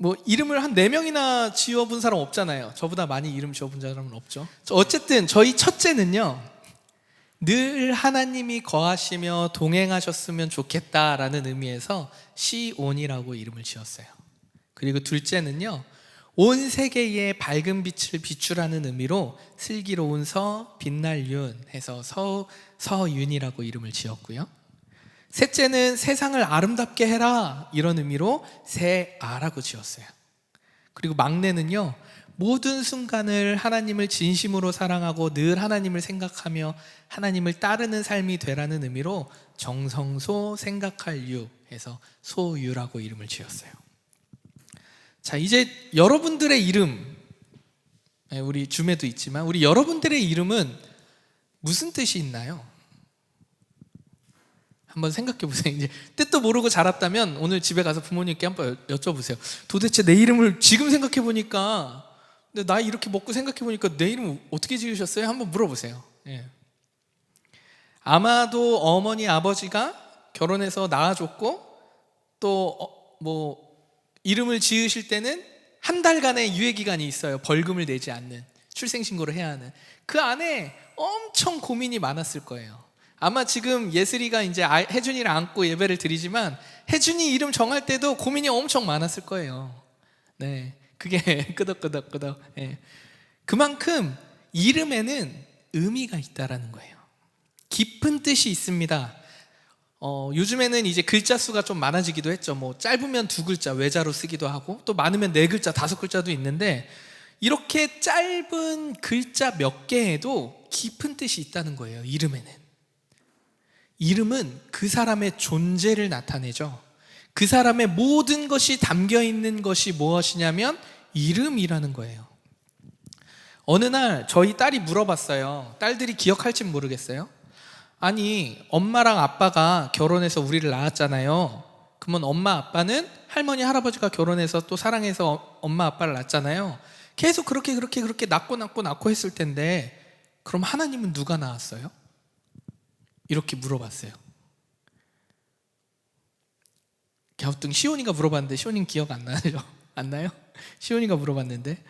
뭐 이름을 한 4명이나 지어본 사람 없잖아요. 저보다 많이 이름 지어본 사람은 없죠. 어쨌든 저희 첫째는요, 늘 하나님이 거하시며 동행하셨으면 좋겠다라는 의미에서 시온이라고 이름을 지었어요. 그리고 둘째는요, 온 세계에 밝은 빛을 비추라는 의미로 슬기로운 서, 빛날 윤 해서 서윤이라고 이름을 지었고요. 셋째는 세상을 아름답게 해라 이런 의미로 세아라고 지었어요. 그리고 막내는요, 모든 순간을 하나님을 진심으로 사랑하고 늘 하나님을 생각하며 하나님을 따르는 삶이 되라는 의미로 정성소 생각할 유 해서 소유라고 이름을 지었어요. 자, 이제 여러분들의 이름, 우리 줌에도 있지만 우리 여러분들의 이름은 무슨 뜻이 있나요? 한번 생각해 보세요. 이제 뜻도 모르고 자랐다면 오늘 집에 가서 부모님께 한번 여쭤보세요. 도대체 내 이름을 지금 생각해 보니까, 근데 나 이렇게 먹고 생각해 보니까 내 이름 어떻게 지으셨어요? 한번 물어보세요. 예. 아마도 어머니 아버지가 결혼해서 낳아줬고 또 뭐 이름을 지으실 때는 한 달간의 유예 기간이 있어요. 벌금을 내지 않는, 출생신고를 해야 하는. 그 안에 엄청 고민이 많았을 거예요. 아마 지금 예슬이가 이제 혜준이를 안고 예배를 드리지만 혜준이 이름 정할 때도 고민이 엄청 많았을 거예요. 네, 그게 끄덕끄덕끄덕. 네. 그만큼 이름에는 의미가 있다라는 거예요. 깊은 뜻이 있습니다. 요즘에는 이제 글자 수가 좀 많아지기도 했죠. 뭐 짧으면 2글자 외자로 쓰기도 하고, 또 많으면 4글자, 5글자도 있는데, 이렇게 짧은 글자 몇 개에도 깊은 뜻이 있다는 거예요. 이름에는. 이름은 그 사람의 존재를 나타내죠. 그 사람의 모든 것이 담겨 있는 것이 무엇이냐면 이름이라는 거예요. 어느 날 저희 딸이 물어봤어요. 딸들이 기억할진 모르겠어요. 아니, 엄마랑 아빠가 결혼해서 우리를 낳았잖아요. 그러면 엄마 아빠는 할머니 할아버지가 결혼해서 또 사랑해서 엄마 아빠를 낳았잖아요. 계속 그렇게 낳고 했을 텐데, 그럼 하나님은 누가 낳았어요? 이렇게 물어봤어요. 갸우뚱 시온이가 물어봤는데 시온이는 기억 안 나죠? 안 나요? 시온이가 물어봤는데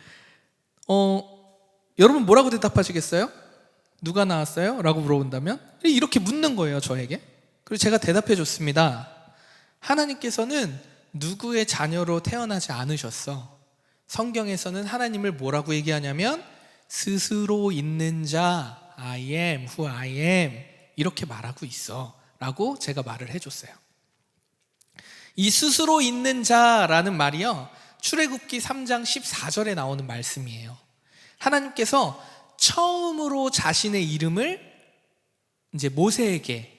여러분 뭐라고 대답하시겠어요? 누가 낳았어요? 라고 물어본다면 이렇게 묻는 거예요, 저에게. 그리고 제가 대답해 줬습니다. 하나님께서는 누구의 자녀로 태어나지 않으셨어. 성경에서는 하나님을 뭐라고 얘기하냐면 스스로 있는 자, I am who I am, 이렇게 말하고 있어 라고 제가 말을 해줬어요. 이 스스로 있는 자라는 말이요, 출애굽기 3장 14절에 나오는 말씀이에요. 하나님께서 처음으로 자신의 이름을 이제 모세에게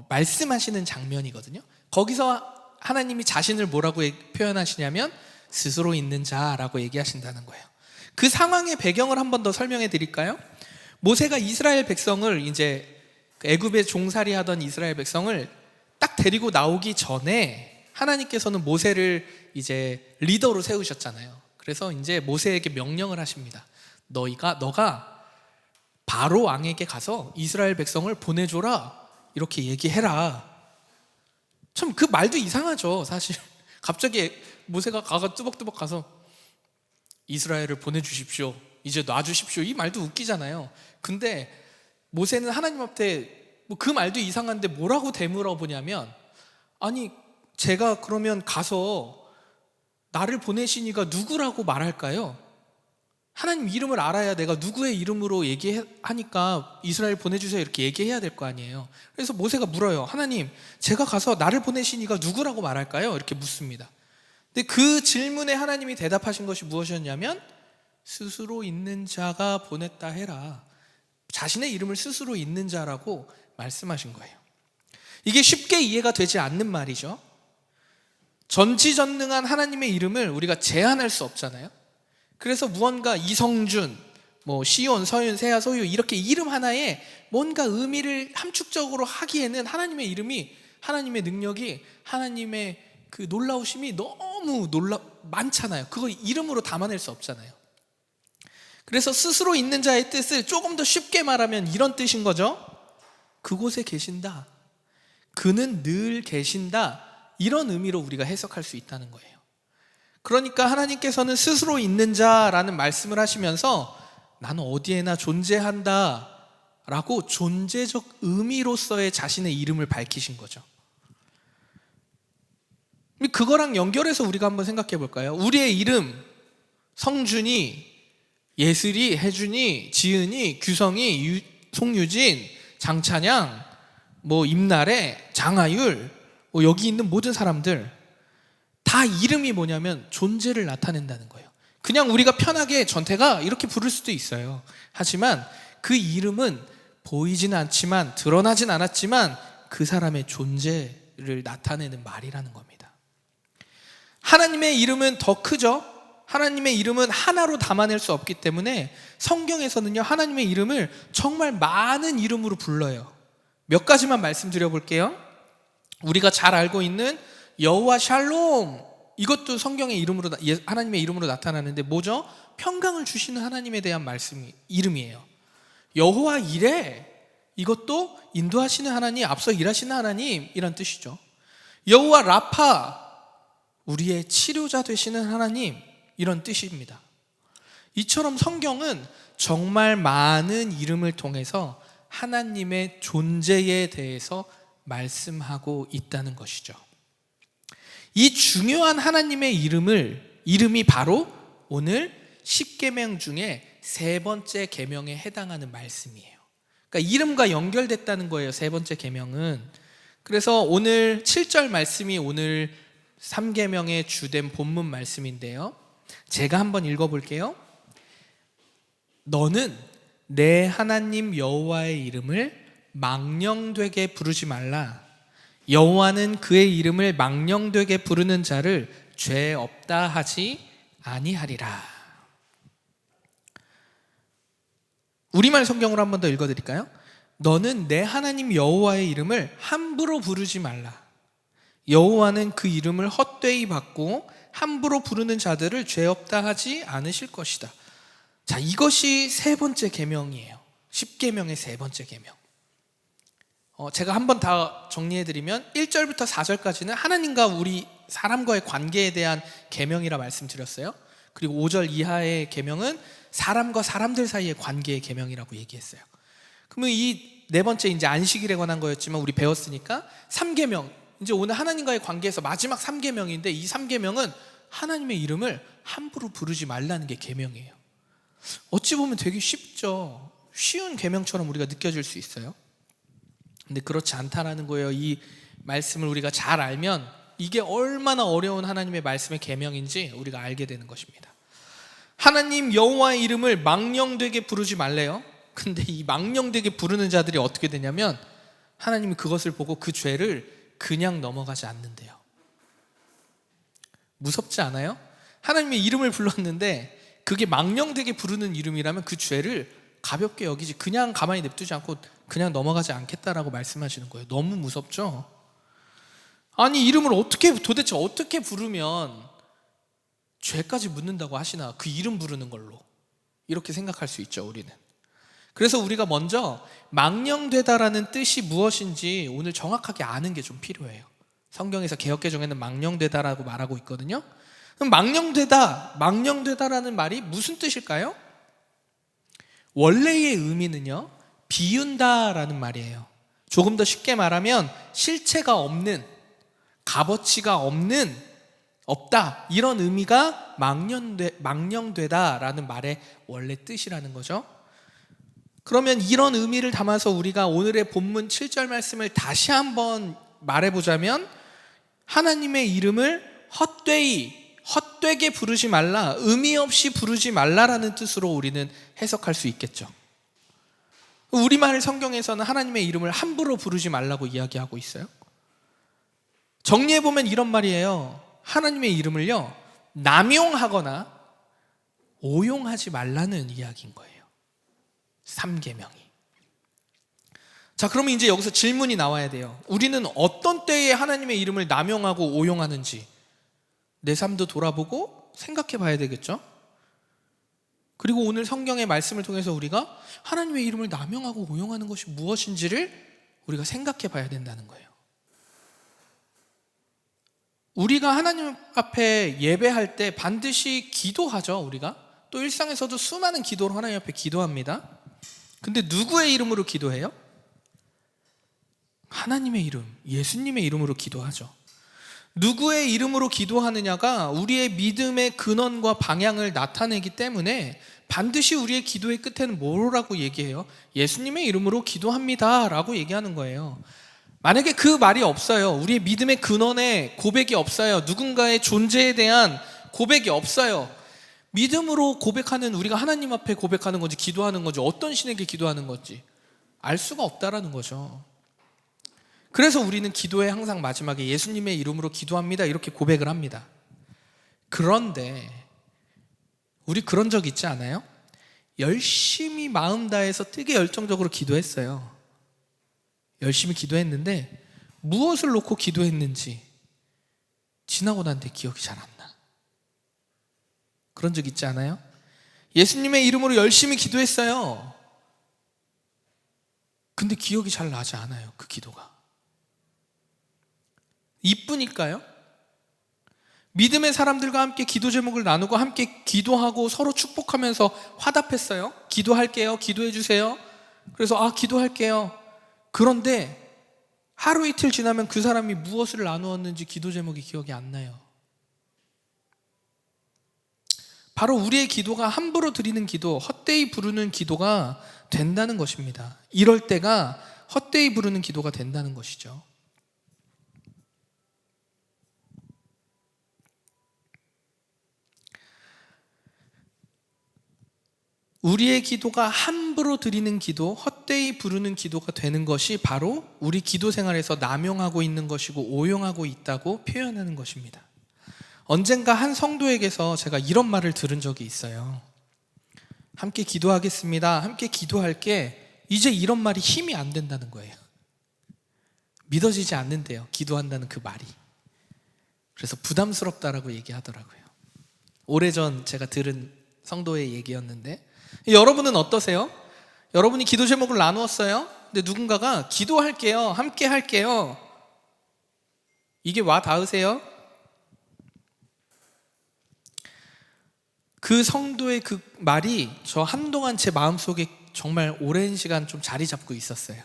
말씀하시는 장면이거든요. 거기서 하나님이 자신을 뭐라고 표현하시냐면 스스로 있는 자라고 얘기하신다는 거예요. 그 상황의 배경을 한 번 더 설명해 드릴까요? 모세가 이스라엘 백성을, 이제 애굽에 종살이 하던 이스라엘 백성을 딱 데리고 나오기 전에 하나님께서는 모세를 이제 리더로 세우셨잖아요. 그래서 이제 모세에게 명령을 하십니다. 너가 바로 왕에게 가서 이스라엘 백성을 보내줘라, 이렇게 얘기해라. 참 그 말도 이상하죠, 사실. 갑자기 모세가 뚜벅뚜벅 가서 이스라엘을 보내주십시오, 이제 놔주십시오, 이 말도 웃기잖아요. 근데 모세는 하나님 앞에 그 말도 이상한데 뭐라고 되물어 보냐면, 아니 제가 그러면 가서 나를 보내신 이가 누구라고 말할까요? 하나님 이름을 알아야 내가 누구의 이름으로 얘기하니까 이스라엘 보내주세요 이렇게 얘기해야 될 거 아니에요. 그래서 모세가 물어요. 하나님, 제가 가서 나를 보내신 이가 누구라고 말할까요? 이렇게 묻습니다. 근데 그 질문에 하나님이 대답하신 것이 무엇이었냐면 스스로 있는 자가 보냈다 해라. 자신의 이름을 스스로 있는 자라고 말씀하신 거예요. 이게 쉽게 이해가 되지 않는 말이죠. 전지전능한 하나님의 이름을 우리가 제한할 수 없잖아요. 그래서 무언가 이성준, 시온, 서윤, 세아, 소유 이렇게 이름 하나에 뭔가 의미를 함축적으로 하기에는 하나님의 이름이, 하나님의 능력이, 하나님의 그 놀라우심이 너무 많잖아요. 그거 이름으로 담아낼 수 없잖아요. 그래서 스스로 있는 자의 뜻을 조금 더 쉽게 말하면 이런 뜻인 거죠. 그곳에 계신다, 그는 늘 계신다, 이런 의미로 우리가 해석할 수 있다는 거예요. 그러니까 하나님께서는 스스로 있는 자라는 말씀을 하시면서 나는 어디에나 존재한다 라고 존재적 의미로서의 자신의 이름을 밝히신 거죠. 그거랑 연결해서 우리가 한번 생각해 볼까요? 우리의 이름, 성준이, 예슬이, 혜준이, 지은이, 규성이, 송유진, 장찬양, 임나래, 장하율, 여기 있는 모든 사람들 다 이름이 뭐냐면 존재를 나타낸다는 거예요. 그냥 우리가 편하게 전태가 이렇게 부를 수도 있어요. 하지만 그 이름은 보이지는 않지만, 드러나진 않았지만 그 사람의 존재를 나타내는 말이라는 겁니다. 하나님의 이름은 더 크죠. 하나님의 이름은 하나로 담아낼 수 없기 때문에 성경에서는요, 하나님의 이름을 정말 많은 이름으로 불러요. 몇 가지만 말씀드려 볼게요. 우리가 잘 알고 있는 여호와 샬롬, 이것도 성경의 이름으로, 하나님의 이름으로 나타나는데 뭐죠? 평강을 주시는 하나님에 대한 이름이에요. 여호와 이레, 이것도 인도하시는 하나님, 앞서 일하시는 하나님, 이란 뜻이죠. 여호와 라파, 우리의 치료자 되시는 하나님, 이런 뜻입니다. 이처럼 성경은 정말 많은 이름을 통해서 하나님의 존재에 대해서 말씀하고 있다는 것이죠. 이 중요한 하나님의 이름이 바로 오늘 10계명 중에 세 번째 계명에 해당하는 말씀이에요. 그러니까 이름과 연결됐다는 거예요, 세 번째 계명은. 그래서 오늘 7절 말씀이 오늘 3계명의 주된 본문 말씀인데요, 제가 한번 읽어볼게요. 너는 내 하나님 여호와의 이름을 망령되게 부르지 말라. 여호와는 그의 이름을 망령되게 부르는 자를 죄 없다 하지 아니하리라. 우리말 성경으로 한 번 더 읽어드릴까요? 너는 내 하나님 여호와의 이름을 함부로 부르지 말라. 여호와는 그 이름을 헛되이 받고 함부로 부르는 자들을 죄 없다 하지 않으실 것이다. 자, 이것이 세 번째 계명이에요. 10계명의 세 번째 계명. 제가 한번 다 정리해드리면 1절부터 4절까지는 하나님과 우리 사람과의 관계에 대한 계명이라 말씀드렸어요. 그리고 5절 이하의 계명은 사람과 사람들 사이의 관계의 계명이라고 얘기했어요. 그러면 이 네 번째 이제 안식일에 관한 거였지만 우리 배웠으니까 3계명, 이제 오늘 하나님과의 관계에서 마지막 3계명인데 이 3계명은 하나님의 이름을 함부로 부르지 말라는 게 계명이에요. 어찌 보면 되게 쉽죠. 쉬운 계명처럼 우리가 느껴질 수 있어요. 근데 그렇지 않다라는 거예요. 이 말씀을 우리가 잘 알면 이게 얼마나 어려운 하나님의 말씀의 계명인지 우리가 알게 되는 것입니다. 하나님 여호와의 이름을 망령되게 부르지 말래요. 근데 이 망령되게 부르는 자들이 어떻게 되냐면 하나님이 그것을 보고 그 죄를 그냥 넘어가지 않는데요. 무섭지 않아요? 하나님의 이름을 불렀는데 그게 망령되게 부르는 이름이라면 그 죄를 가볍게 여기지, 그냥 가만히 냅두지 않고 그냥 넘어가지 않겠다라고 말씀하시는 거예요. 너무 무섭죠? 아니, 이름을 도대체 어떻게 부르면 죄까지 묻는다고 하시나, 그 이름 부르는 걸로. 이렇게 생각할 수 있죠, 우리는. 그래서 우리가 먼저 망령되다라는 뜻이 무엇인지 오늘 정확하게 아는 게 좀 필요해요. 성경에서 개역개정에는 망령되다라고 말하고 있거든요. 그럼 망령되다라는 말이 무슨 뜻일까요? 원래의 의미는요, 비운다라는 말이에요. 조금 더 쉽게 말하면 실체가 없는, 값어치가 없다, 이런 의미가 망령되다라는 말의 원래 뜻이라는 거죠. 그러면 이런 의미를 담아서 우리가 오늘의 본문 7절 말씀을 다시 한번 말해보자면 하나님의 이름을 헛되게 부르지 말라, 의미 없이 부르지 말라라는 뜻으로 우리는 해석할 수 있겠죠. 우리말 성경에서는 하나님의 이름을 함부로 부르지 말라고 이야기하고 있어요. 정리해보면 이런 말이에요. 하나님의 이름을요, 남용하거나 오용하지 말라는 이야기인 거예요. 3계명이. 자, 그러면 이제 여기서 질문이 나와야 돼요. 우리는 어떤 때에 하나님의 이름을 남용하고 오용하는지 내 삶도 돌아보고 생각해 봐야 되겠죠? 그리고 오늘 성경의 말씀을 통해서 우리가 하나님의 이름을 남용하고 오용하는 것이 무엇인지를 우리가 생각해 봐야 된다는 거예요. 우리가 하나님 앞에 예배할 때 반드시 기도하죠. 우리가 또 일상에서도 수많은 기도로 하나님 앞에 기도합니다. 근데 누구의 이름으로 기도해요? 하나님의 이름, 예수님의 이름으로 기도하죠. 누구의 이름으로 기도하느냐가 우리의 믿음의 근원과 방향을 나타내기 때문에 반드시 우리의 기도의 끝에는 뭐라고 얘기해요? 예수님의 이름으로 기도합니다 라고 얘기하는 거예요. 만약에 그 말이 없어요, 우리의 믿음의 근원에 고백이 없어요, 누군가의 존재에 대한 고백이 없어요, 믿음으로 고백하는, 우리가 하나님 앞에 고백하는 건지 기도하는 건지 어떤 신에게 기도하는 건지 알 수가 없다라는 거죠. 그래서 우리는 기도의 항상 마지막에 예수님의 이름으로 기도합니다 이렇게 고백을 합니다. 그런데 우리 그런 적 있지 않아요? 열심히 마음 다해서 되게 열정적으로 기도했어요. 열심히 기도했는데 무엇을 놓고 기도했는지 지나고 난 뒤에 기억이 잘 안 나. 그런 적 있지 않아요? 예수님의 이름으로 열심히 기도했어요. 근데 기억이 잘 나지 않아요. 그 기도가 이뿐일까요? 믿음의 사람들과 함께 기도 제목을 나누고 함께 기도하고 서로 축복하면서 화답했어요. 기도할게요, 기도해 주세요. 그래서 기도할게요. 그런데 하루 이틀 지나면 그 사람이 무엇을 나누었는지 기도 제목이 기억이 안 나요. 바로 우리의 기도가 함부로 드리는 기도, 헛되이 부르는 기도가 된다는 것입니다. 이럴 때가 헛되이 부르는 기도가 된다는 것이죠. 우리의 기도가 함부로 드리는 기도, 헛되이 부르는 기도가 되는 것이 바로 우리 기도 생활에서 남용하고 있는 것이고 오용하고 있다고 표현하는 것입니다. 언젠가 한 성도에게서 제가 이런 말을 들은 적이 있어요. 함께 기도하겠습니다, 함께 기도할게, 이제 이런 말이 힘이 안 된다는 거예요. 믿어지지 않는데요, 기도한다는 그 말이. 그래서 부담스럽다라고 얘기하더라고요. 오래전 제가 들은 성도의 얘기였는데, 여러분은 어떠세요? 여러분이 기도 제목을 나누었어요? 근데 누군가가 기도할게요, 함께 할게요, 이게 와 닿으세요? 그 성도의 그 말이 저 한동안 제 마음속에 정말 오랜 시간 좀 자리 잡고 있었어요.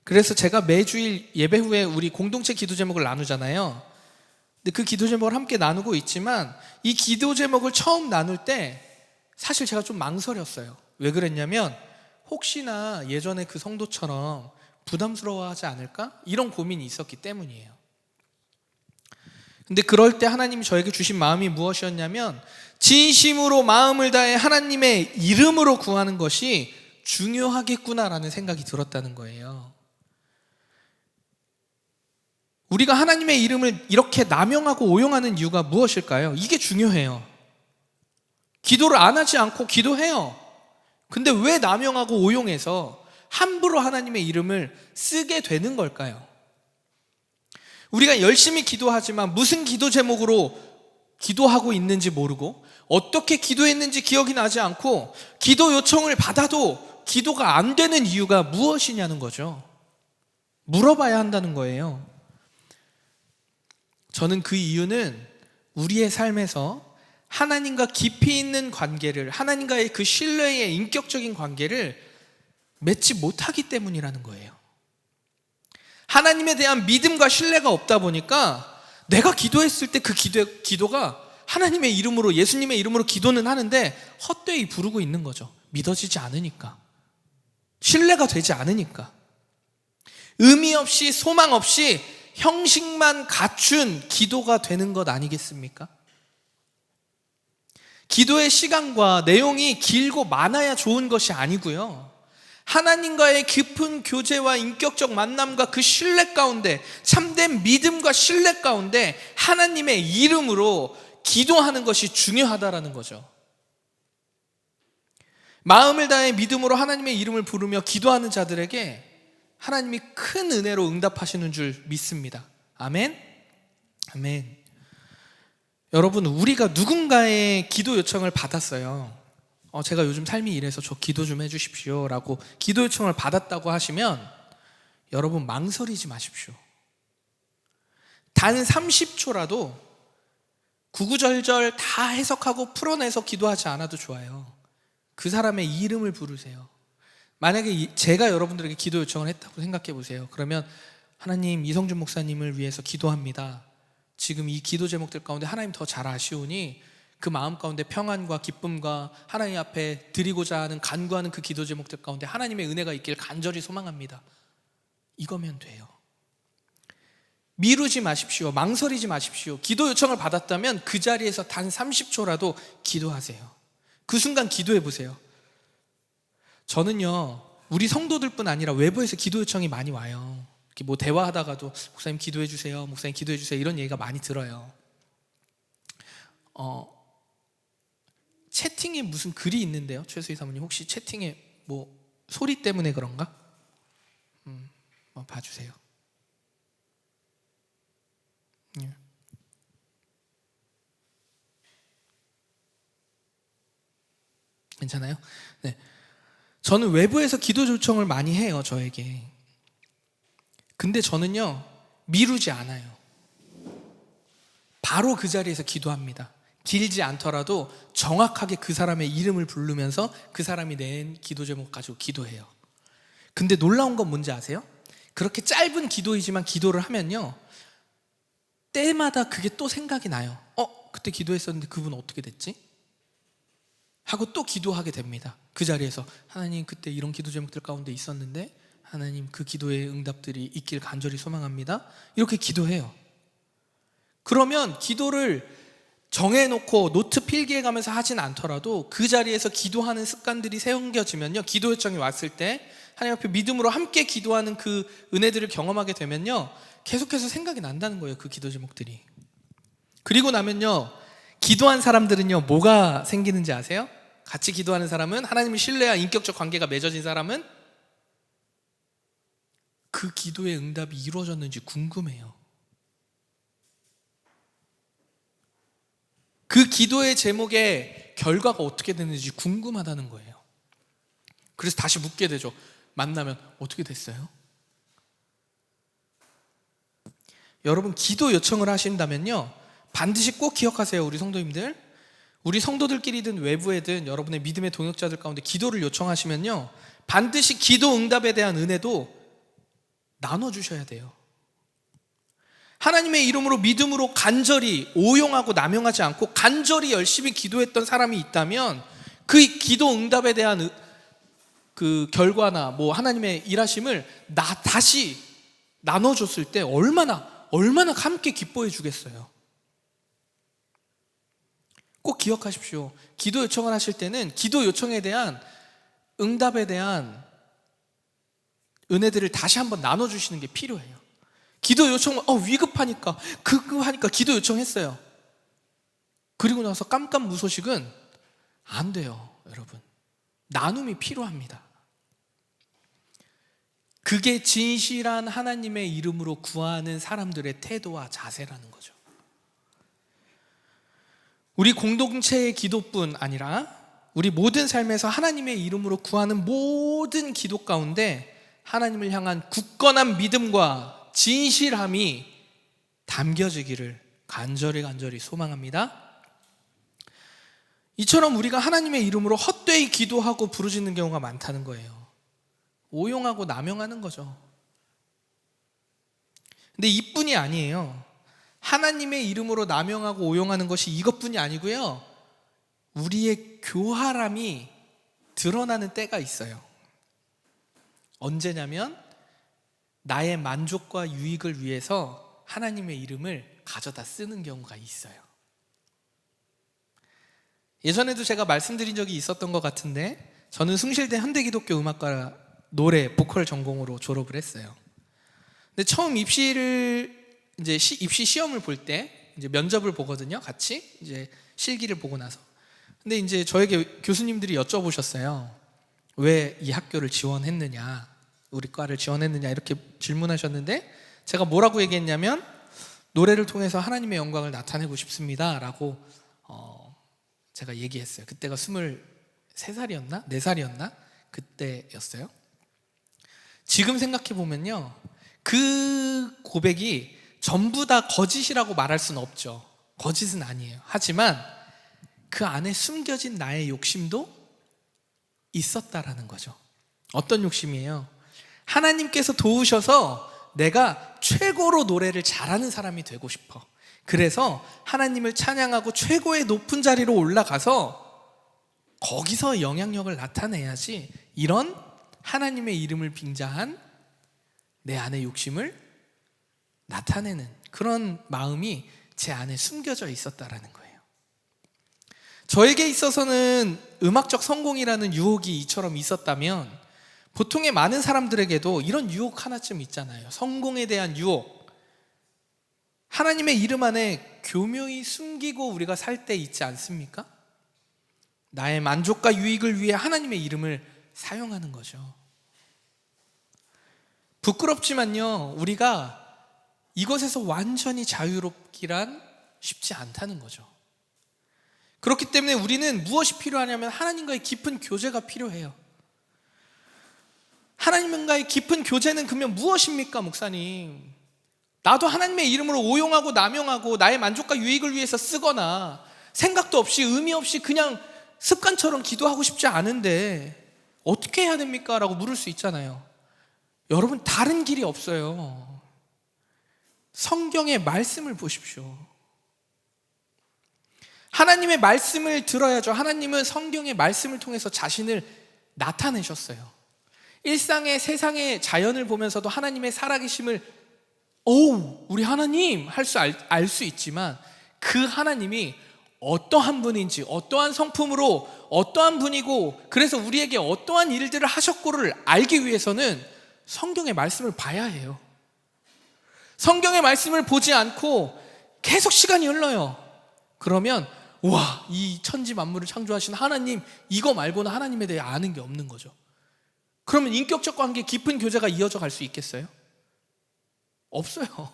그래서 제가 매주일 예배 후에 우리 공동체 기도 제목을 나누잖아요. 근데 그 기도 제목을 함께 나누고 있지만 이 기도 제목을 처음 나눌 때 사실 제가 좀 망설였어요. 왜 그랬냐면 혹시나 예전에 그 성도처럼 부담스러워하지 않을까? 이런 고민이 있었기 때문이에요. 근데 그럴 때 하나님이 저에게 주신 마음이 무엇이었냐면 진심으로 마음을 다해 하나님의 이름으로 구하는 것이 중요하겠구나라는 생각이 들었다는 거예요. 우리가 하나님의 이름을 이렇게 남용하고 오용하는 이유가 무엇일까요? 이게 중요해요. 기도를 안 하지 않고 기도해요. 근데 왜 남용하고 오용해서 함부로 하나님의 이름을 쓰게 되는 걸까요? 우리가 열심히 기도하지만 무슨 기도 제목으로 기도하고 있는지 모르고 어떻게 기도했는지 기억이 나지 않고 기도 요청을 받아도 기도가 안 되는 이유가 무엇이냐는 거죠. 물어봐야 한다는 거예요. 저는 그 이유는 우리의 삶에서 하나님과 깊이 있는 관계를, 하나님과의 그 신뢰의 인격적인 관계를 맺지 못하기 때문이라는 거예요. 하나님에 대한 믿음과 신뢰가 없다 보니까 내가 기도했을 때 그 기도가 하나님의 이름으로, 예수님의 이름으로 기도는 하는데 헛되이 부르고 있는 거죠. 믿어지지 않으니까, 신뢰가 되지 않으니까, 의미 없이 소망 없이 형식만 갖춘 기도가 되는 것 아니겠습니까? 기도의 시간과 내용이 길고 많아야 좋은 것이 아니고요, 하나님과의 깊은 교제와 인격적 만남과 그 신뢰 가운데, 참된 믿음과 신뢰 가운데 하나님의 이름으로 기도하는 것이 중요하다라는 거죠. 마음을 다해 믿음으로 하나님의 이름을 부르며 기도하는 자들에게 하나님이 큰 은혜로 응답하시는 줄 믿습니다. 아멘? 아멘. 여러분, 우리가 누군가의 기도 요청을 받았어요. 제가 요즘 삶이 이래서 저 기도 좀 해주십시오 라고 기도 요청을 받았다고 하시면 여러분 망설이지 마십시오. 단 30초라도 구구절절 다 해석하고 풀어내서 기도하지 않아도 좋아요. 그 사람의 이름을 부르세요. 만약에 제가 여러분들에게 기도 요청을 했다고 생각해 보세요. 그러면 하나님, 이성준 목사님을 위해서 기도합니다. 지금 이 기도 제목들 가운데 하나님 더 잘 아시오니 그 마음 가운데 평안과 기쁨과 하나님 앞에 드리고자 하는 간구하는 그 기도 제목들 가운데 하나님의 은혜가 있길 간절히 소망합니다. 이거면 돼요. 미루지 마십시오. 망설이지 마십시오. 기도 요청을 받았다면 그 자리에서 단 30초라도 기도하세요. 그 순간 기도해 보세요. 저는요, 우리 성도들뿐 아니라 외부에서 기도 요청이 많이 와요. 이렇게 뭐 대화하다가도 목사님 기도해 주세요, 목사님 기도해 주세요, 이런 얘기가 많이 들어요. 채팅에 무슨 글이 있는데요, 최수희 사모님 혹시 채팅에 뭐 소리 때문에 그런가? 봐주세요. 괜찮아요? 네. 저는 외부에서 기도 요청을 많이 해요, 저에게. 근데 저는요, 미루지 않아요. 바로 그 자리에서 기도합니다. 길지 않더라도 정확하게 그 사람의 이름을 부르면서 그 사람이 낸 기도 제목 가지고 기도해요. 근데 놀라운 건 뭔지 아세요? 그렇게 짧은 기도이지만 기도를 하면요, 때마다 그게 또 생각이 나요. 그때 기도했었는데 그분 어떻게 됐지? 하고 또 기도하게 됩니다. 그 자리에서 하나님, 그때 이런 기도 제목들 가운데 있었는데 하나님, 그 기도의 응답들이 있길 간절히 소망합니다. 이렇게 기도해요. 그러면 기도를 정해놓고 노트 필기해가면서 하진 않더라도 그 자리에서 기도하는 습관들이 세워지면요, 기도 요청이 왔을 때 하나님 앞에 믿음으로 함께 기도하는 그 은혜들을 경험하게 되면요, 계속해서 생각이 난다는 거예요, 그 기도 제목들이. 그리고 나면요, 기도한 사람들은요, 뭐가 생기는지 아세요? 같이 기도하는 사람은, 하나님을 신뢰한 인격적 관계가 맺어진 사람은 그 기도의 응답이 이루어졌는지 궁금해요. 그 기도의 제목의 결과가 어떻게 됐는지 궁금하다는 거예요. 그래서 다시 묻게 되죠. 만나면 어떻게 됐어요? 여러분, 기도 요청을 하신다면요, 반드시 꼭 기억하세요. 우리 성도님들, 우리 성도들끼리든 외부에든 여러분의 믿음의 동역자들 가운데 기도를 요청하시면요, 반드시 기도 응답에 대한 은혜도 나눠주셔야 돼요. 하나님의 이름으로 믿음으로 간절히 오용하고 남용하지 않고 간절히 열심히 기도했던 사람이 있다면 그 기도 응답에 대한 그 결과나 뭐 하나님의 일하심을 다시 나눠줬을 때 얼마나 함께 기뻐해 주겠어요. 꼭 기억하십시오. 기도 요청을 하실 때는 기도 요청에 대한 응답에 대한 은혜들을 다시 한번 나눠주시는 게 필요해요. 기도 요청, 위급하니까 하니까 기도 요청했어요. 그리고 나서 깜깜무소식은 안 돼요, 여러분. 나눔이 필요합니다. 그게 진실한 하나님의 이름으로 구하는 사람들의 태도와 자세라는 거죠. 우리 공동체의 기도뿐 아니라 우리 모든 삶에서 하나님의 이름으로 구하는 모든 기도 가운데 하나님을 향한 굳건한 믿음과 진실함이 담겨지기를 간절히 소망합니다. 이처럼 우리가 하나님의 이름으로 헛되이 기도하고 부르짖는 경우가 많다는 거예요. 오용하고 남용하는 거죠. 근데 이뿐이 아니에요. 하나님의 이름으로 남용하고 오용하는 것이 이것뿐이 아니고요, 우리의 교활함이 드러나는 때가 있어요. 언제냐면 나의 만족과 유익을 위해서 하나님의 이름을 가져다 쓰는 경우가 있어요. 예전에도 제가 말씀드린 적이 있었던 것 같은데, 저는 숭실대 현대기독교 음악과 노래 보컬 전공으로 졸업을 했어요. 근데 처음 입시 시험을 볼 때 이제 면접을 보거든요. 같이 이제 실기를 보고 나서. 근데 이제 저에게 교수님들이 여쭤보셨어요. 왜 이 학교를 지원했느냐, 우리 과를 지원했느냐, 이렇게 질문하셨는데 제가 뭐라고 얘기했냐면, 노래를 통해서 하나님의 영광을 나타내고 싶습니다 라고 제가 얘기했어요. 그때가 23살이었나? 4살이었나? 그때였어요. 지금 생각해 보면요, 그 고백이 전부 다 거짓이라고 말할 수는 없죠. 거짓은 아니에요. 하지만 그 안에 숨겨진 나의 욕심도 있었다라는 거죠. 어떤 욕심이에요? 하나님께서 도우셔서 내가 최고로 노래를 잘하는 사람이 되고 싶어. 그래서 하나님을 찬양하고 최고의 높은 자리로 올라가서 거기서 영향력을 나타내야지, 이런 하나님의 이름을 빙자한 내 안의 욕심을 나타내는 그런 마음이 제 안에 숨겨져 있었다라는 거예요. 저에게 있어서는 음악적 성공이라는 유혹이 이처럼 있었다면 보통의 많은 사람들에게도 이런 유혹 하나쯤 있잖아요. 성공에 대한 유혹. 하나님의 이름 안에 교묘히 숨기고 우리가 살 때 있지 않습니까? 나의 만족과 유익을 위해 하나님의 이름을 사용하는 거죠. 부끄럽지만요, 우리가 이것에서 완전히 자유롭기란 쉽지 않다는 거죠. 그렇기 때문에 우리는 무엇이 필요하냐면 하나님과의 깊은 교제가 필요해요. 하나님과의 깊은 교제는 그러면 무엇입니까, 목사님? 나도 하나님의 이름으로 오용하고 남용하고 나의 만족과 유익을 위해서 쓰거나 생각도 없이 의미 없이 그냥 습관처럼 기도하고 싶지 않은데 어떻게 해야 됩니까? 라고 물을 수 있잖아요. 여러분, 다른 길이 없어요. 성경의 말씀을 보십시오. 하나님의 말씀을 들어야죠. 하나님은 성경의 말씀을 통해서 자신을 나타내셨어요. 일상의 세상의 자연을 보면서도 하나님의 살아계심을 우리 하나님 할 수 알 수 있지만 그 하나님이 어떠한 분인지, 어떠한 성품으로 어떠한 분이고 그래서 우리에게 어떠한 일들을 하셨고를 알기 위해서는 성경의 말씀을 봐야 해요. 성경의 말씀을 보지 않고 계속 시간이 흘러요. 그러면 와, 이 천지 만물을 창조하신 하나님, 이거 말고는 하나님에 대해 아는 게 없는 거죠. 그러면 인격적 관계, 깊은 교제가 이어져 갈 수 있겠어요? 없어요.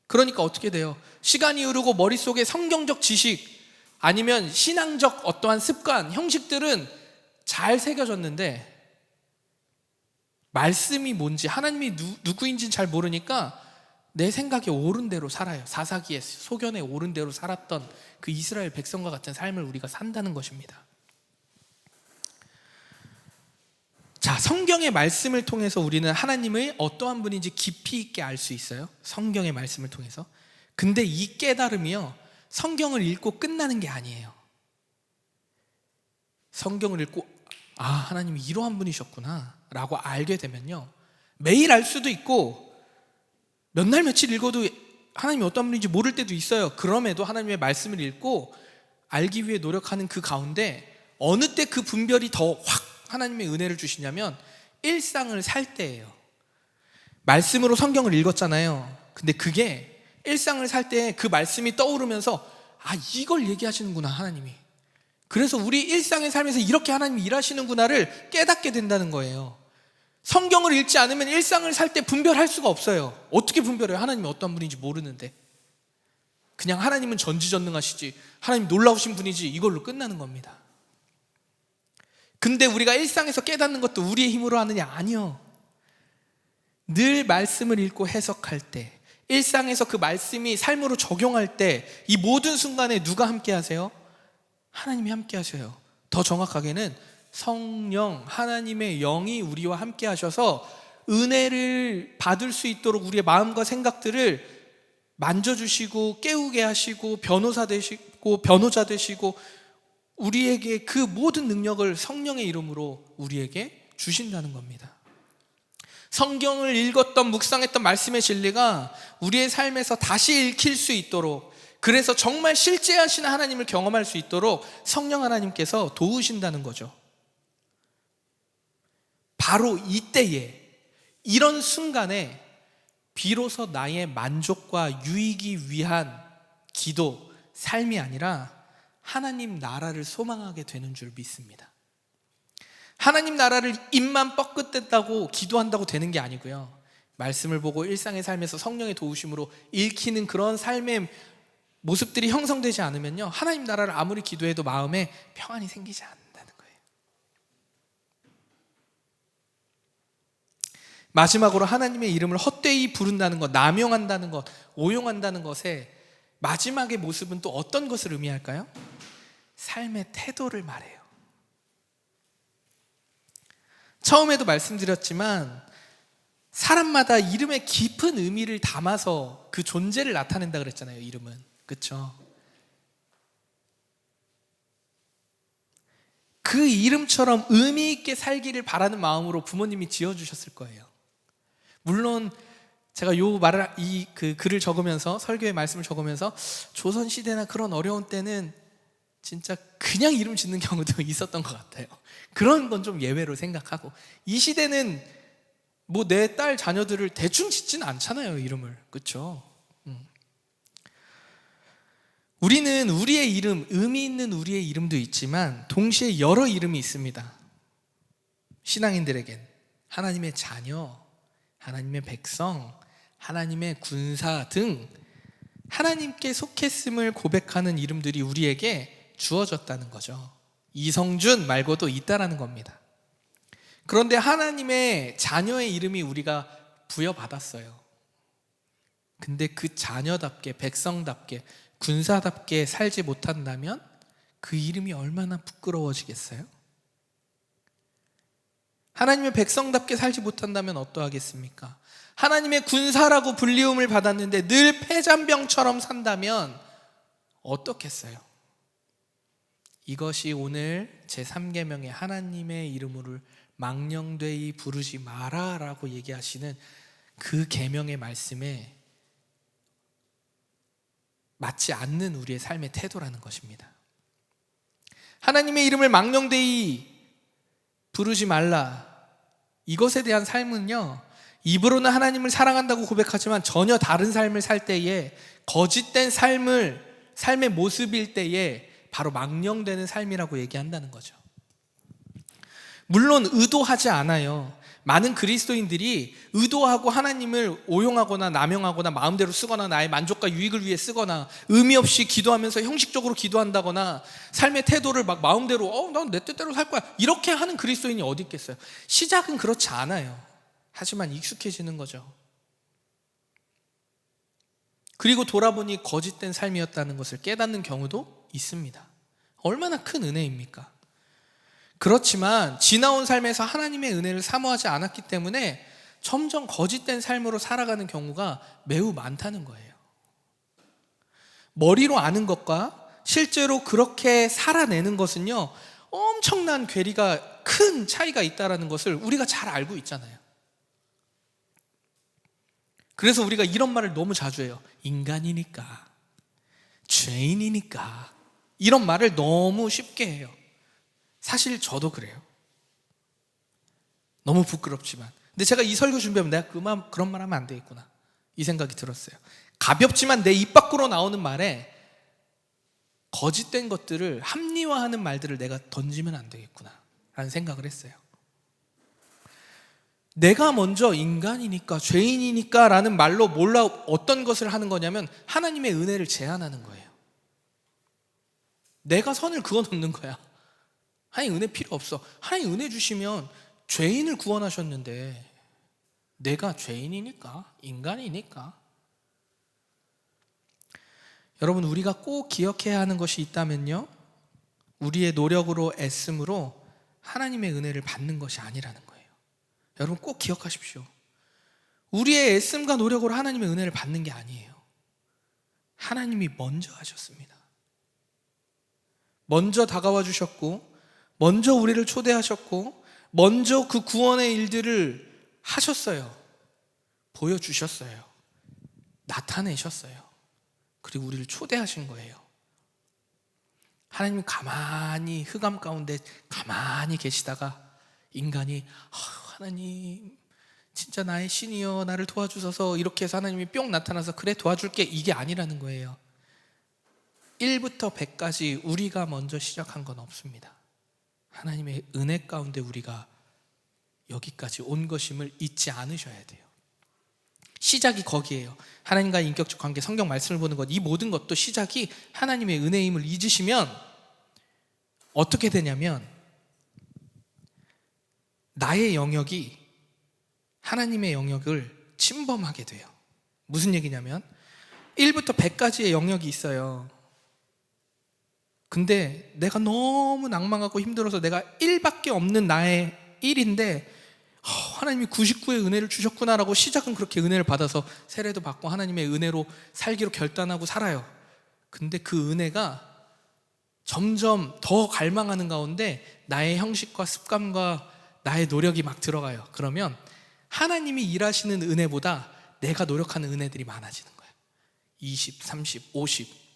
그러니까 어떻게 돼요? 시간이 흐르고 머릿속에 성경적 지식 아니면 신앙적 어떠한 습관, 형식들은 잘 새겨졌는데 말씀이 뭔지, 하나님이 누구인지는 잘 모르니까 내 생각에 옳은 대로 살아요. 사사기에 소견에 옳은 대로 살았던 그 이스라엘 백성과 같은 삶을 우리가 산다는 것입니다. 자, 성경의 말씀을 통해서 우리는 하나님의 어떠한 분인지 깊이 있게 알 수 있어요. 성경의 말씀을 통해서. 근데 이 깨달음이요, 성경을 읽고 끝나는 게 아니에요. 성경을 읽고 하나님이 이러한 분이셨구나 라고 알게 되면요, 매일 알 수도 있고 몇 날 며칠 읽어도 하나님이 어떤 분인지 모를 때도 있어요. 그럼에도 하나님의 말씀을 읽고 알기 위해 노력하는 그 가운데 어느 때 그 분별이 더 확 하나님의 은혜를 주시냐면 일상을 살 때예요. 말씀으로 성경을 읽었잖아요. 근데 그게 일상을 살 때 그 말씀이 떠오르면서 이걸 얘기하시는구나 하나님이. 그래서 우리 일상의 삶에서 이렇게 하나님이 일하시는구나를 깨닫게 된다는 거예요. 성경을 읽지 않으면 일상을 살 때 분별할 수가 없어요. 어떻게 분별해요? 하나님이 어떤 분인지 모르는데. 그냥 하나님은 전지전능하시지, 하나님 놀라우신 분이지, 이걸로 끝나는 겁니다. 근데 우리가 일상에서 깨닫는 것도 우리의 힘으로 하느냐? 아니요. 늘 말씀을 읽고 해석할 때, 일상에서 그 말씀이 삶으로 적용할 때 이 모든 순간에 누가 함께 하세요? 하나님이 함께 하셔요. 더 정확하게는 성령, 하나님의 영이 우리와 함께 하셔서 은혜를 받을 수 있도록 우리의 마음과 생각들을 만져주시고 깨우게 하시고 변호사 되시고 변호자 되시고 우리에게 그 모든 능력을 성령의 이름으로 우리에게 주신다는 겁니다. 성경을 읽었던 묵상했던 말씀의 진리가 우리의 삶에서 다시 읽힐 수 있도록, 그래서 정말 실제하신 하나님을 경험할 수 있도록 성령 하나님께서 도우신다는 거죠. 바로 이때에, 이런 순간에 비로소 나의 만족과 유익이 위한 기도, 삶이 아니라 하나님 나라를 소망하게 되는 줄 믿습니다. 하나님 나라를 입만 뻐끗댔다고 기도한다고 되는 게 아니고요, 말씀을 보고 일상의 삶에서 성령의 도우심으로 읽히는 그런 삶의 모습들이 형성되지 않으면요, 하나님 나라를 아무리 기도해도 마음에 평안이 생기지 않는다는 거예요. 마지막으로 하나님의 이름을 헛되이 부른다는 것, 남용한다는 것, 오용한다는 것의 마지막의 모습은 또 어떤 것을 의미할까요? 삶의 태도를 말해요. 처음에도 말씀드렸지만 사람마다 이름에 깊은 의미를 담아서 그 존재를 나타낸다 그랬잖아요. 이름은. 그렇죠? 그 이름처럼 의미 있게 살기를 바라는 마음으로 부모님이 지어주셨을 거예요. 물론 제가 그 글을 적으면서, 설교의 말씀을 적으면서 조선 시대나 그런 어려운 때는 진짜 그냥 이름 짓는 경우도 있었던 것 같아요. 그런 건 좀 예외로 생각하고, 이 시대는 뭐 내 딸 자녀들을 대충 짓지는 않잖아요, 이름을. 그렇죠? 우리는 우리의 이름, 의미 있는 우리의 이름도 있지만 동시에 여러 이름이 있습니다. 신앙인들에겐 하나님의 자녀, 하나님의 백성, 하나님의 군사 등 하나님께 속했음을 고백하는 이름들이 우리에게 주어졌다는 거죠. 이성준 말고도 있다라는 겁니다. 그런데 하나님의 자녀의 이름이 우리가 부여받았어요. 근데 그 자녀답게, 백성답게, 군사답게 살지 못한다면 그 이름이 얼마나 부끄러워지겠어요? 하나님의 백성답게 살지 못한다면 어떠하겠습니까? 하나님의 군사라고 불리움을 받았는데 늘 패잔병처럼 산다면 어떻겠어요? 이것이 오늘 제3계명의 하나님의 이름을 망령되이 부르지 마라 라고 얘기하시는 그 계명의 말씀에 맞지 않는 우리의 삶의 태도라는 것입니다. 하나님의 이름을 망령되이 부르지 말라, 이것에 대한 삶은요, 입으로는 하나님을 사랑한다고 고백하지만 전혀 다른 삶을 살 때에, 거짓된 삶의 모습일 때에 바로 망령되는 삶이라고 얘기한다는 거죠. 물론 의도하지 않아요. 많은 그리스도인들이 의도하고 하나님을 오용하거나 남용하거나 마음대로 쓰거나 나의 만족과 유익을 위해 쓰거나 의미 없이 기도하면서 형식적으로 기도한다거나 삶의 태도를 막 마음대로 난 내 뜻대로 살 거야 이렇게 하는 그리스도인이 어디 있겠어요. 시작은 그렇지 않아요. 하지만 익숙해지는 거죠. 그리고 돌아보니 거짓된 삶이었다는 것을 깨닫는 경우도 있습니다. 얼마나 큰 은혜입니까? 그렇지만 지나온 삶에서 하나님의 은혜를 사모하지 않았기 때문에 점점 거짓된 삶으로 살아가는 경우가 매우 많다는 거예요. 머리로 아는 것과 실제로 그렇게 살아내는 것은요, 엄청난 괴리가, 큰 차이가 있다는 것을 우리가 잘 알고 있잖아요. 그래서 우리가 이런 말을 너무 자주 해요. 인간이니까, 죄인이니까, 이런 말을 너무 쉽게 해요. 사실 저도 그래요. 너무 부끄럽지만. 근데 제가 이 설교 준비하면 내가 그런 말 하면 안 되겠구나, 이 생각이 들었어요. 가볍지만 내 입 밖으로 나오는 말에 거짓된 것들을 합리화하는 말들을 내가 던지면 안 되겠구나 라는 생각을 했어요. 내가 먼저 인간이니까, 죄인이니까 라는 말로 어떤 것을 하는 거냐면 하나님의 은혜를 제한하는 거예요. 내가 선을 그어놓는 거야. 하나님 은혜 필요 없어. 하나님 은혜 주시면 죄인을 구원하셨는데 내가 죄인이니까, 인간이니까. 여러분, 우리가 꼭 기억해야 하는 것이 있다면요, 우리의 노력으로 애씀으로 하나님의 은혜를 받는 것이 아니라는 거예요. 여러분 꼭 기억하십시오. 우리의 애씀과 노력으로 하나님의 은혜를 받는 게 아니에요. 하나님이 먼저 하셨습니다. 먼저 다가와 주셨고, 먼저 우리를 초대하셨고, 먼저 그 구원의 일들을 하셨어요. 보여주셨어요. 나타내셨어요. 그리고 우리를 초대하신 거예요. 하나님이 가만히 흑암 가운데 가만히 계시다가 인간이 하나님 진짜 나의 신이여 나를 도와주셔서 이렇게 해서 하나님이 뿅 나타나서 그래 도와줄게, 이게 아니라는 거예요. 1부터 100까지 우리가 먼저 시작한 건 없습니다. 하나님의 은혜 가운데 우리가 여기까지 온 것임을 잊지 않으셔야 돼요. 시작이 거기에요. 하나님과의 인격적 관계, 성경 말씀을 보는 것, 이 모든 것도 시작이 하나님의 은혜임을 잊으시면 어떻게 되냐면 나의 영역이 하나님의 영역을 침범하게 돼요. 무슨 얘기냐면 1부터 100까지의 영역이 있어요. 근데 내가 너무 낭망하고 힘들어서 내가 1밖에 없는 나의 1인데 하나님이 99의 은혜를 주셨구나라고 시작은 그렇게 은혜를 받아서 세례도 받고 하나님의 은혜로 살기로 결단하고 살아요. 근데 그 은혜가 점점 더 갈망하는 가운데 나의 형식과 습관과 나의 노력이 막 들어가요. 그러면 하나님이 일하시는 은혜보다 내가 노력하는 은혜들이 많아지는 거예요. 20, 30, 50.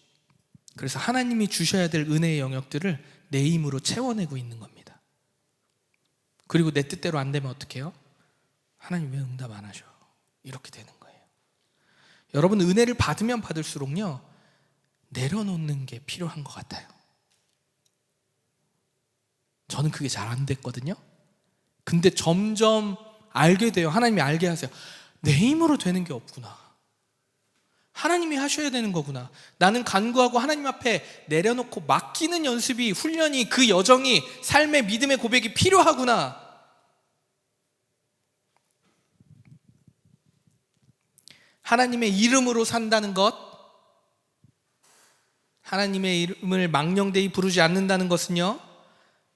그래서 하나님이 주셔야 될 은혜의 영역들을 내 힘으로 채워내고 있는 겁니다. 그리고 내 뜻대로 안 되면 어떻게 해요? 하나님 왜 응답 안 하셔? 이렇게 되는 거예요. 여러분, 은혜를 받으면 받을수록요, 내려놓는 게 필요한 것 같아요. 저는 그게 잘 안 됐거든요. 근데 점점 알게 돼요. 하나님이 알게 하세요. 내 힘으로 되는 게 없구나. 하나님이 하셔야 되는 거구나. 나는 간구하고 하나님 앞에 내려놓고 맡기는 연습이, 훈련이, 그 여정이, 삶의 믿음의 고백이 필요하구나. 하나님의 이름으로 산다는 것, 하나님의 이름을 망령되이 부르지 않는다는 것은요,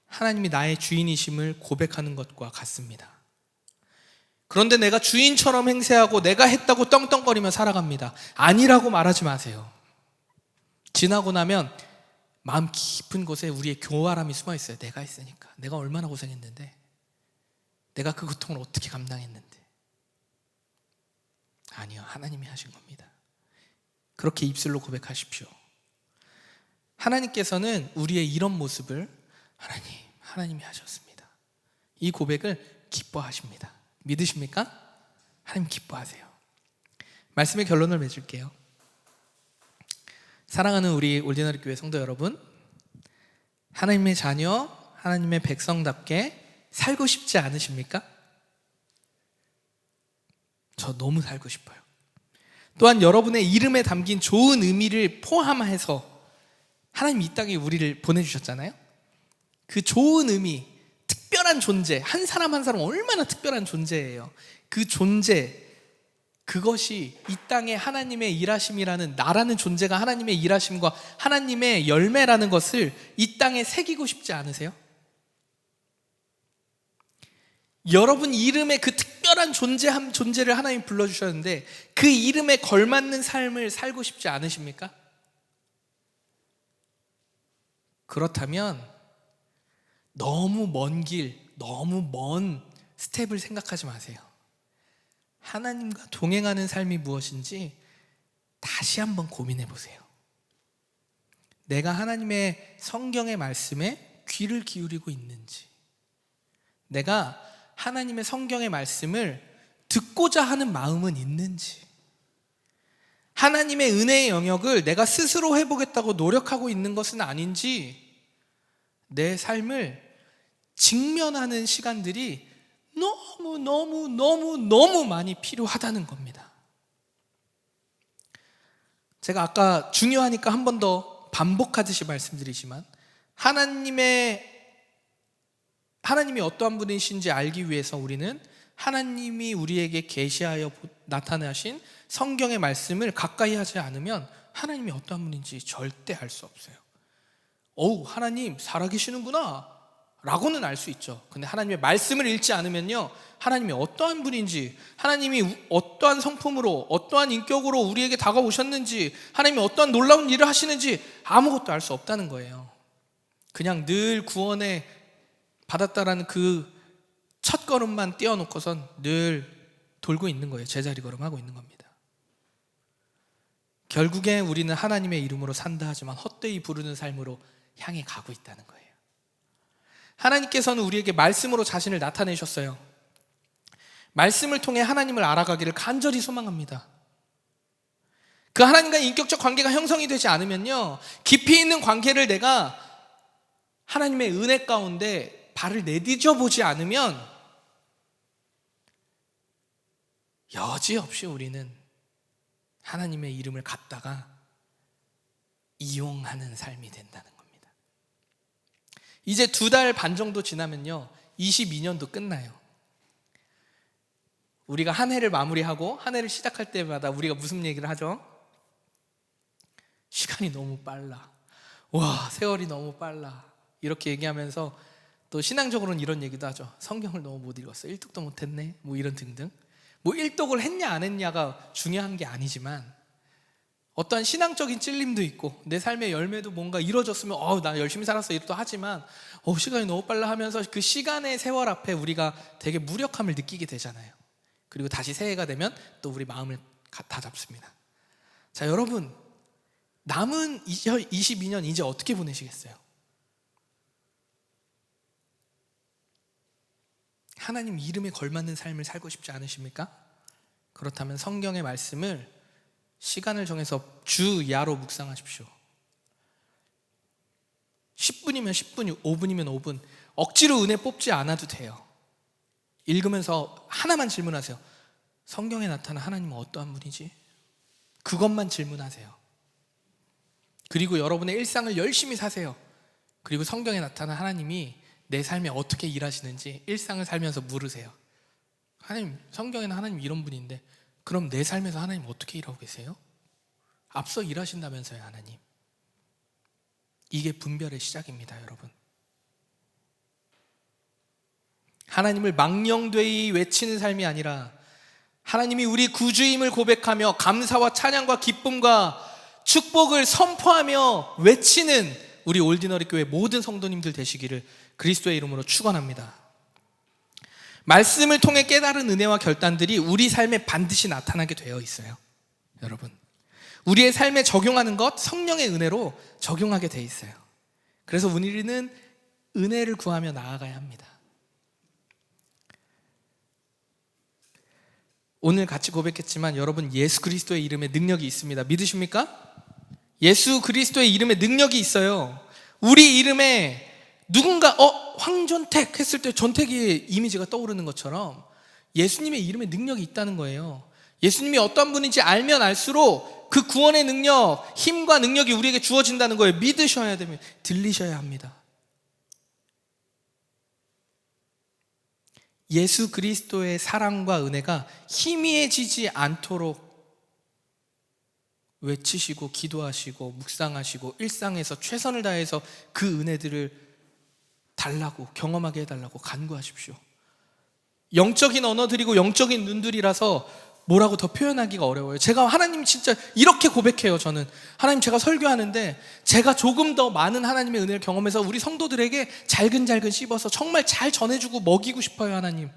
하나님이 나의 주인이심을 고백하는 것과 같습니다. 그런데 내가 주인처럼 행세하고 내가 했다고 떵떵거리며 살아갑니다. 아니라고 말하지 마세요. 지나고 나면 마음 깊은 곳에 우리의 교활함이 숨어 있어요. 내가 했으니까. 내가 얼마나 고생했는데, 내가 그 고통을 어떻게 감당했는데. 아니요, 하나님이 하신 겁니다. 그렇게 입술로 고백하십시오. 하나님께서는 우리의 이런 모습을 하나님이 하셨습니다. 이 고백을 기뻐하십니다. 믿으십니까? 하나님 기뻐하세요. 말씀의 결론을 맺을게요. 사랑하는 우리 올디너리 교회 성도 여러분, 하나님의 자녀, 하나님의 백성답게 살고 싶지 않으십니까? 저 너무 살고 싶어요. 또한 여러분의 이름에 담긴 좋은 의미를 포함해서 하나님 이 땅에 우리를 보내주셨잖아요. 그 좋은 의미, 특별한 존재, 한 사람 한 사람 얼마나 특별한 존재예요. 그 존재, 그것이 이 땅에 하나님의 일하심이라는, 나라는 존재가 하나님의 일하심과 하나님의 열매라는 것을 이 땅에 새기고 싶지 않으세요? 여러분 이름의 그 특별한 존재를 하나님 불러주셨는데 그 이름에 걸맞는 삶을 살고 싶지 않으십니까? 그렇다면 너무 먼 길, 너무 먼 스텝을 생각하지 마세요. 하나님과 동행하는 삶이 무엇인지 다시 한번 고민해 보세요. 내가 하나님의 성경의 말씀에 귀를 기울이고 있는지, 내가 하나님의 성경의 말씀을 듣고자 하는 마음은 있는지, 하나님의 은혜의 영역을 내가 스스로 해보겠다고 노력하고 있는 것은 아닌지, 내 삶을 직면하는 시간들이 너무 많이 필요하다는 겁니다. 제가 아까 중요하니까 한 번 더 반복하듯이 말씀드리지만, 하나님이 어떠한 분이신지 알기 위해서 우리는 하나님이 우리에게 계시하여 나타나신 성경의 말씀을 가까이 하지 않으면 하나님이 어떠한 분인지 절대 알 수 없어요. 하나님 살아계시는구나 라고는 알 수 있죠. 근데 하나님의 말씀을 읽지 않으면요, 하나님이 어떠한 분인지, 하나님이 어떠한 성품으로, 어떠한 인격으로 우리에게 다가오셨는지, 하나님이 어떠한 놀라운 일을 하시는지 아무것도 알 수 없다는 거예요. 그냥 늘 구원에 받았다라는 그 첫 걸음만 떼어놓고선 늘 돌고 있는 거예요. 제자리 걸음하고 있는 겁니다. 결국에 우리는 하나님의 이름으로 산다 하지만 헛되이 부르는 삶으로 향해 가고 있다는 거예요. 하나님께서는 우리에게 말씀으로 자신을 나타내셨어요. 말씀을 통해 하나님을 알아가기를 간절히 소망합니다. 그 하나님과의 인격적 관계가 형성이 되지 않으면요, 깊이 있는 관계를 내가 하나님의 은혜 가운데 발을 내디뎌 보지 않으면 여지없이 우리는 하나님의 이름을 갖다가 이용하는 삶이 된다는 겁니다. 이제 2달 반 정도 지나면요 22년도 끝나요. 우리가 한 해를 마무리하고 한 해를 시작할 때마다 우리가 무슨 얘기를 하죠? 시간이 너무 빨라. 와, 세월이 너무 빨라. 이렇게 얘기하면서 또 신앙적으로는 이런 얘기도 하죠. 성경을 너무 못 읽었어. 일독도 못했네. 뭐 이런 등등. 뭐 일독을 했냐 안 했냐가 중요한 게 아니지만 어떠한 신앙적인 찔림도 있고 내 삶의 열매도 뭔가 이루어졌으면 나 열심히 살았어 이것도 하지만 시간이 너무 빨라 하면서 그 시간의 세월 앞에 우리가 되게 무력함을 느끼게 되잖아요. 그리고 다시 새해가 되면 또 우리 마음을 다 잡습니다. 자, 여러분, 남은 2022년 이제 어떻게 보내시겠어요? 하나님 이름에 걸맞는 삶을 살고 싶지 않으십니까? 그렇다면 성경의 말씀을 시간을 정해서 주 야로 묵상하십시오. 10분이면 10분, 5분이면 5분. 억지로 은혜 뽑지 않아도 돼요. 읽으면서 하나만 질문하세요. 성경에 나타난 하나님은 어떠한 분이지? 그것만 질문하세요. 그리고 여러분의 일상을 열심히 사세요. 그리고 성경에 나타난 하나님이 내 삶에 어떻게 일하시는지 일상을 살면서 물으세요. 하나님, 성경에는 하나님 이런 분인데 그럼 내 삶에서 하나님 어떻게 일하고 계세요? 앞서 일하신다면서요, 하나님. 이게 분별의 시작입니다, 여러분. 하나님을 망령되이 외치는 삶이 아니라 하나님이 우리 구주임을 고백하며 감사와 찬양과 기쁨과 축복을 선포하며 외치는 우리 올디너리 교회 모든 성도님들 되시기를 그리스도의 이름으로 축원합니다. 말씀을 통해 깨달은 은혜와 결단들이 우리 삶에 반드시 나타나게 되어 있어요. 여러분, 우리의 삶에 적용하는 것 성령의 은혜로 적용하게 되어 있어요. 그래서 우리는 은혜를 구하며 나아가야 합니다. 오늘 같이 고백했지만 여러분, 예수 그리스도의 이름에 능력이 있습니다. 믿으십니까? 예수 그리스도의 이름에 능력이 있어요. 우리 이름에 누군가 황전택 했을 때 전택의 이미지가 떠오르는 것처럼 예수님의 이름에 능력이 있다는 거예요. 예수님이 어떤 분인지 알면 알수록 그 구원의 능력, 힘과 능력이 우리에게 주어진다는 거예요. 믿으셔야 됩니다. 들리셔야 합니다. 예수 그리스도의 사랑과 은혜가 희미해지지 않도록 외치시고 기도하시고 묵상하시고 일상에서 최선을 다해서 그 은혜들을 달라고, 경험하게 해달라고 간구하십시오. 영적인 언어들이고 영적인 눈들이라서 뭐라고 더 표현하기가 어려워요. 제가 하나님 진짜 이렇게 고백해요. 저는 하나님, 제가 설교하는데 제가 조금 더 많은 하나님의 은혜를 경험해서 우리 성도들에게 잘근잘근 씹어서 정말 잘 전해주고 먹이고 싶어요, 하나님.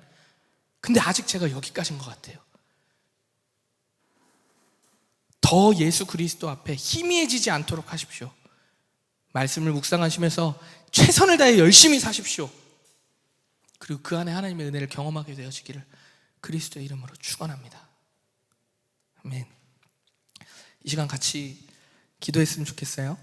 근데 아직 제가 여기까지인 것 같아요. 더 예수 그리스도 앞에 희미해지지 않도록 하십시오. 말씀을 묵상하시면서 최선을 다해 열심히 사십시오. 그리고 그 안에 하나님의 은혜를 경험하게 되어지기를 그리스도의 이름으로 축원합니다. 아멘. 이 시간 같이 기도했으면 좋겠어요.